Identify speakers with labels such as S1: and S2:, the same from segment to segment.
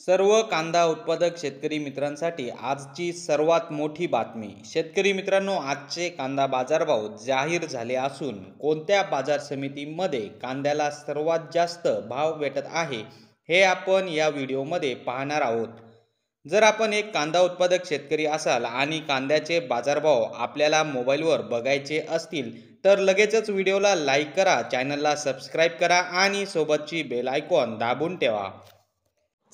S1: सर्व कांदा उत्पादक शेतकरी मित्रांसाठी आजची सर्वात मोठी बातमी। शेतकरी मित्रांनो, आजचे कांदा बाजारभाव जाहीर झाले असून कोणत्या बाजार समितीमध्ये कांद्याला सर्वात जास्त भाव भेटत आहे हे आपण या व्हिडिओमध्ये पाहणार आहोत। जर आपण एक कांदा उत्पादक शेतकरी असाल आणि कांद्याचे बाजारभाव आपल्याला मोबाईलवर बघायचे असतील तर लगेचच व्हिडिओला लाईक करा, चॅनलला सबस्क्राईब करा आणि सोबतची बेल आयकॉन दाबून ठेवा।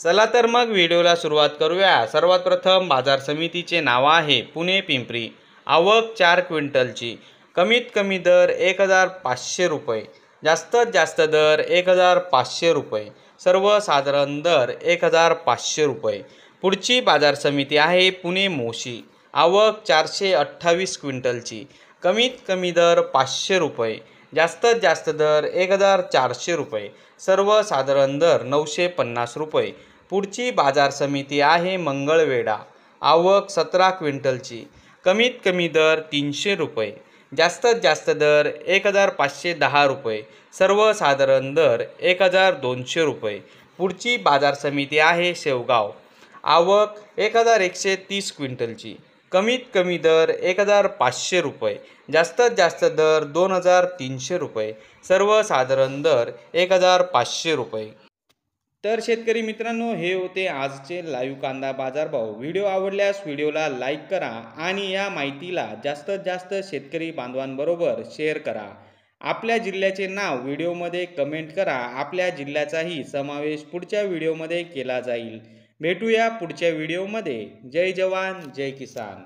S1: चला तर मग व्हिडिओला सुरुवात करूया। सर्वात प्रथम बाजार समितीचे नाव आहे पुणे पिंपरी। आवक 4 क्विंटलची। कमीत कमी दर 1500 रुपये, जास्तीत जास्त दर 1500 रुपये, सर्वसाधारण दर 1500 रुपये। पुढची बाजार समिती आहे पुणे मोशी। आवक 428 क्विंटलची। कमीत कमी दर 500 रुपये, जास्तीत जास्त दर 1400 रुपये, सर्वसाधारण दर 950 रुपये। पुढची बाजार समिती आहे मंगळवेढा। आवक 17 क्विंटलची। कमीत कमी दर 300 रुपये, जास्तीत जास्त दर 1510 रुपये, सर्वसाधारण दर 1200 रुपये। पुढची बाजार समिती आहे शेवगाव। आवक 1130 क्विंटलची। कमीत कमी दर 1500 रुपये, जास्तीत जास्त दर 2300 रुपये, सर्वसाधारण दर 1500 रुपये। तर शेतकरी मित्रांनो, हे होते आजचे लाईव्ह कांदा बाजारभाव। व्हिडिओ आवडल्यास व्हिडिओला लाईक करा आणि या माहितीला जास्तीत जास्त शेतकरी बांधवांबरोबर शेअर करा। आपल्या जिल्ह्याचे नाव व्हिडिओमध्ये कमेंट करा, आपल्या जिल्ह्याचाही समावेश पुढच्या व्हिडिओमध्ये केला जाईल। भेटूया पुढच्या व्हिडिओमध्ये। जय जवान जय किसान।